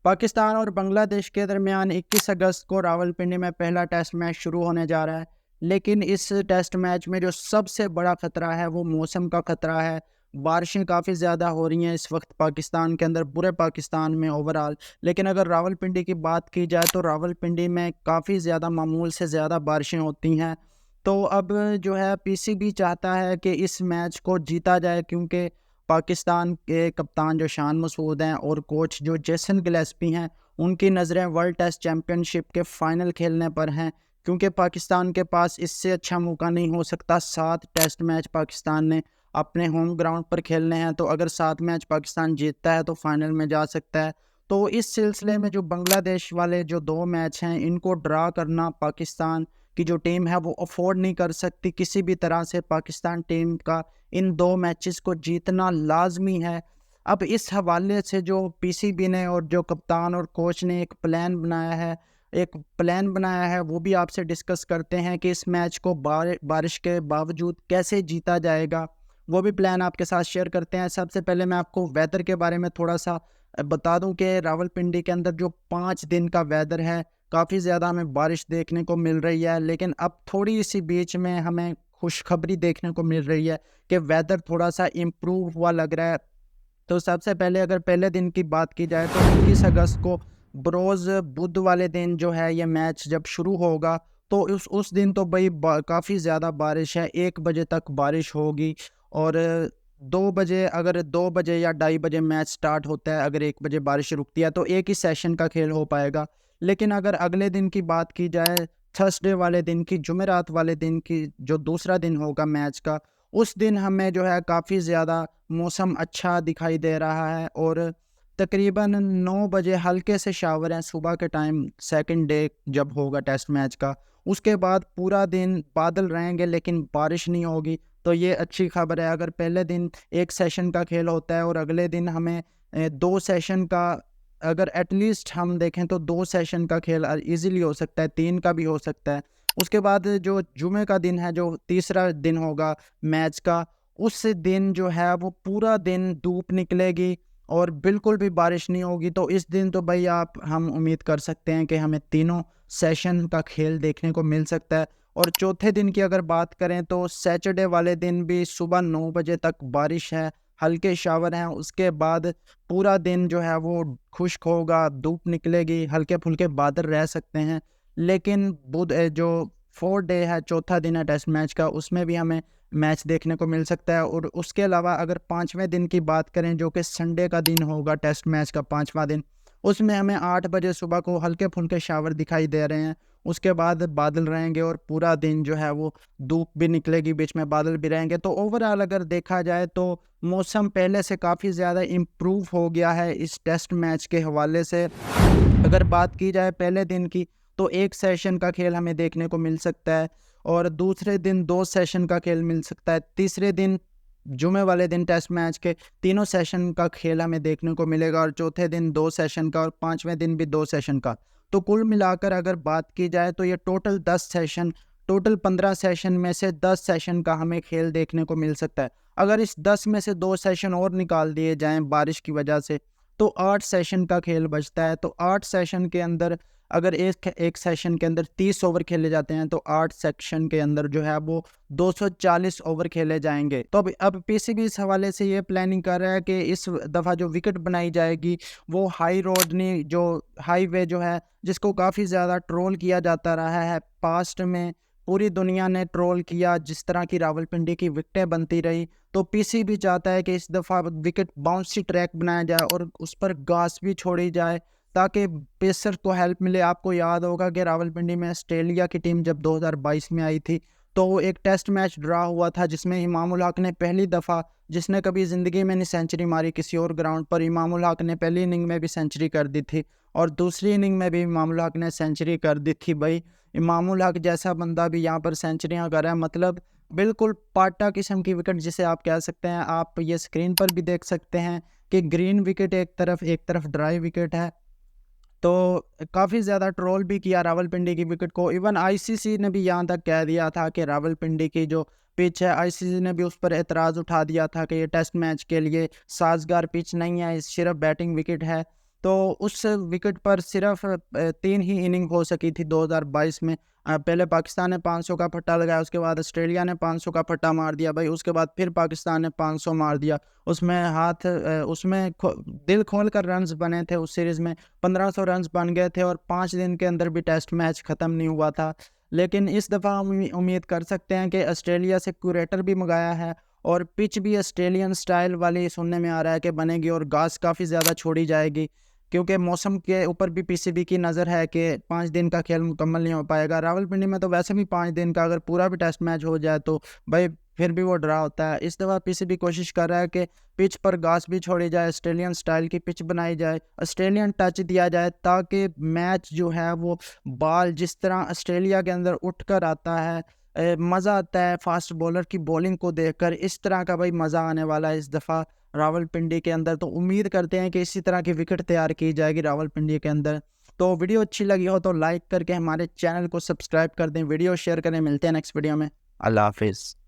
पाकिस्तान और बांग्लादेश के दरमियान 21 अगस्त को रावलपिंडी में पहला टेस्ट मैच शुरू होने जा रहा है। लेकिन इस टेस्ट मैच में जो सबसे बड़ा खतरा है वो मौसम का खतरा है। बारिशें काफ़ी ज़्यादा हो रही हैं इस वक्त पाकिस्तान के अंदर, पूरे पाकिस्तान में ओवरऑल। लेकिन अगर रावलपिंडी की बात की जाए तो रावलपिंडी में काफ़ी ज़्यादा मामूल से ज़्यादा बारिशें होती हैं। तो अब जो है पीसीबी चाहता है कि इस मैच को जीता जाए, क्योंकि पाकिस्तान के कप्तान जो शान मसूद हैं और कोच जो जेसन गिलेस्पी हैं, उनकी नज़रें वर्ल्ड टेस्ट चैम्पियनशिप के फाइनल खेलने पर हैं। क्योंकि पाकिस्तान के पास इससे अच्छा मौका नहीं हो सकता। 7 टेस्ट मैच पाकिस्तान ने अपने होम ग्राउंड पर खेलने हैं, तो अगर 7 मैच पाकिस्तान जीतता है तो फाइनल में जा सकता है। तो इस सिलसिले में जो बांग्लादेश वाले जो 2 मैच हैं, इनको ड्रा करना पाकिस्तान की जो टीम है वो अफोर्ड नहीं कर सकती। किसी भी तरह से पाकिस्तान टीम का इन 2 मैचेस को जीतना लाजमी है। अब इस हवाले से जो पीसीबी ने और जो कप्तान और कोच ने एक प्लान बनाया है वो भी आपसे डिस्कस करते हैं कि इस मैच को बारिश के बावजूद कैसे जीता जाएगा। वो भी प्लान आपके साथ शेयर करते हैं। सबसे पहले मैं आपको वेदर के बारे में थोड़ा सा बता दूं कि रावलपिंडी के अंदर जो 5 दिन का वेदर है, काफ़ी ज़्यादा हमें बारिश देखने को मिल रही है। लेकिन अब थोड़ी सी बीच में हमें खुशखबरी देखने को मिल रही है कि वेदर थोड़ा सा इम्प्रूव हुआ लग रहा है। तो सबसे पहले अगर पहले दिन की बात की जाए तो 21 अगस्त को बरोज़ बुध वाले दिन जो है ये मैच जब शुरू होगा, तो उस दिन तो भाई काफ़ी ज़्यादा बारिश है। 1 बजे तक बारिश होगी और 2 बजे, अगर 2 बजे या 2:30 बजे मैच स्टार्ट होता है, अगर 1 बजे बारिश रुकती है तो एक ही सेशन का खेल हो पाएगा। लेकिन अगर अगले दिन की बात की जाए, थर्सडे वाले दिन की, जुमेरात वाले दिन की, जो दूसरा दिन होगा मैच का, उस दिन हमें जो है काफ़ी ज़्यादा मौसम अच्छा दिखाई दे रहा है और तकरीबन 9 बजे हल्के से शावर हैं सुबह के टाइम, सेकंड डे जब होगा टेस्ट मैच का। उसके बाद पूरा दिन बादल रहेंगे लेकिन बारिश नहीं होगी, तो ये अच्छी खबर है। अगर पहले दिन एक सेशन का खेल होता है और अगले दिन हमें 2 सेशन का, अगर एटलीस्ट हम देखें तो 2 सेशन का खेल ईज़िली हो सकता है, 3 का भी हो सकता है। उसके बाद जो जुमे का दिन है, जो तीसरा दिन होगा मैच का, उस दिन जो है वो पूरा दिन धूप निकलेगी और बिल्कुल भी बारिश नहीं होगी। तो इस दिन तो भाई हम उम्मीद कर सकते हैं कि हमें तीनों सेशन का खेल देखने को मिल सकता है। और चौथे दिन की अगर बात करें तो सैटरडे वाले दिन भी सुबह 9 बजे तक बारिश है, हल्के शावर हैं। उसके बाद पूरा दिन जो है वो खुश्क होगा, धूप निकलेगी, हल्के-फुल्के बादल रह सकते हैं। लेकिन जो 4th डे है, चौथा दिन है टेस्ट मैच का, उसमें भी हमें मैच देखने को मिल सकता है। और उसके अलावा अगर 5वें दिन की बात करें, जो कि संडे का दिन होगा टेस्ट मैच का 5वां दिन, उसमें हमें 8 बजे सुबह को हल्के-फुल्के शावर दिखाई दे रहे हैं। उसके बाद बादल रहेंगे और पूरा दिन जो है वो धूप भी निकलेगी, बीच में बादल भी रहेंगे। तो ओवरऑल अगर देखा जाए तो मौसम पहले से काफ़ी ज़्यादा इम्प्रूव हो गया है इस टेस्ट मैच के हवाले से। अगर बात की जाए पहले दिन की, तो 1 सेशन का खेल हमें देखने को मिल सकता है और दूसरे दिन 2 सेशन का खेल मिल सकता है। तीसरे दिन, जुमे वाले दिन टेस्ट मैच के तीनों सेशन का खेल हमें देखने को मिलेगा और चौथे दिन 2 सेशन का और 5वें दिन भी 2 सेशन का। तो कुल मिलाकर अगर बात की जाए तो ये टोटल 15 सेशन में से 10 सेशन का हमें खेल देखने को मिल सकता है। अगर इस 10 में से 2 सेशन और निकाल दिए जाएँ बारिश की वजह से, तो 8 सेशन का खेल बचता है। तो 8 सेशन के अंदर अगर एक सेशन के अंदर 30 ओवर खेले जाते हैं, तो 8 सेक्शन के अंदर जो है वो 240 ओवर खेले जाएँगे। तो अब पीसीबी इस हवाले से ये प्लानिंग कर रहा है कि इस दफ़ा जो विकेट बनाई जाएगी वो हाईवे जो है, जिसको काफ़ी ज़्यादा ट्रोल किया जाता रहा है पास्ट में, पूरी दुनिया ने ट्रोल किया जिस तरह की रावलपिंडी की विकेटें बनती रही। तो पीसीबी चाहता है कि इस दफ़ा विकेट बाउंसी ट्रैक बनाया जाए और उस पर घास भी छोड़ी जाए ताकि पेसर को हेल्प मिले। आपको याद होगा कि रावलपिंडी में ऑस्ट्रेलिया की टीम जब 2022 में आई थी, तो वो एक टेस्ट मैच ड्रा हुआ था जिसमें इमामुल हक ने पहली दफ़ा, जिसने कभी ज़िंदगी में नहीं सेंचुरी मारी किसी और ग्राउंड पर, इमामुल हक ने पहली इनिंग में भी सेंचुरी कर दी थी और दूसरी इनिंग में भी इमामुल हक ने सेंचुरी कर दी थी। भाई, इमामुल हक जैसा बंदा भी यहाँ पर सेंचुरियाँ कर रहा है, मतलब बिल्कुल पाटा किस्म की विकेट जिसे आप कह सकते हैं। आप ये स्क्रीन पर भी देख सकते हैं कि ग्रीन विकेट एक तरफ ड्राई विकेट है। तो काफ़ी ज़्यादा ट्रोल भी किया रावलपिंडी की विकेट को। इवन आईसीसी ने भी यहाँ तक कह दिया था कि रावलपिंडी की जो पिच है, आईसीसी ने भी उस पर एतराज़ उठा दिया था कि ये टेस्ट मैच के लिए साजगार पिच नहीं है, सिर्फ बैटिंग विकेट है। तो उस विकेट पर सिर्फ 3 ही इनिंग हो सकी थी 2022 में। पहले पाकिस्तान ने 500 का फट्टा लगाया, उसके बाद ऑस्ट्रेलिया ने 500 का फट्टा मार दिया भाई, उसके बाद फिर पाकिस्तान ने 500 मार दिया। उसमें दिल खोल कर रन्स बने थे उस सीरीज़ में, 1500 रन्स बन गए थे और 5 दिन के अंदर भी टेस्ट मैच ख़त्म नहीं हुआ था। लेकिन इस दफ़ा हम उम्मीद कर सकते हैं कि ऑस्ट्रेलिया से क्यूरेटर भी मंगाया है और पिच भी ऑस्ट्रेलियन स्टाइल वाली सुनने में आ रहा है कि बनेगी और घास काफ़ी ज़्यादा छोड़ी जाएगी, क्योंकि मौसम के ऊपर भी पीसीबी की नज़र है कि 5 दिन का खेल मुकम्मल नहीं हो पाएगा। रावलपिंडी में तो वैसे भी 5 दिन का अगर पूरा भी टेस्ट मैच हो जाए तो भाई फिर भी वो ड्रा होता है। इस दफ़ा पीसीबी कोशिश कर रहा है कि पिच पर घास भी छोड़ी जाए, ऑस्ट्रेलियन स्टाइल की पिच बनाई जाए, ऑस्ट्रेलियन टच दिया जाए, ताकि मैच जो है वो बॉल जिस तरह ऑस्ट्रेलिया के अंदर उठ कर आता है, मज़ा आता है फास्ट बॉलर की बॉलिंग को देखकर, इस तरह का भाई मज़ा आने वाला है इस दफ़ा रावलपिंडी के अंदर। तो उम्मीद करते हैं कि इसी तरह की विकेट तैयार की जाएगी रावलपिंडी के अंदर। तो वीडियो अच्छी लगी हो तो लाइक करके हमारे चैनल को सब्सक्राइब कर दें, वीडियो शेयर करें। मिलते हैं नेक्स्ट वीडियो में। अल्लाह हाफिज़।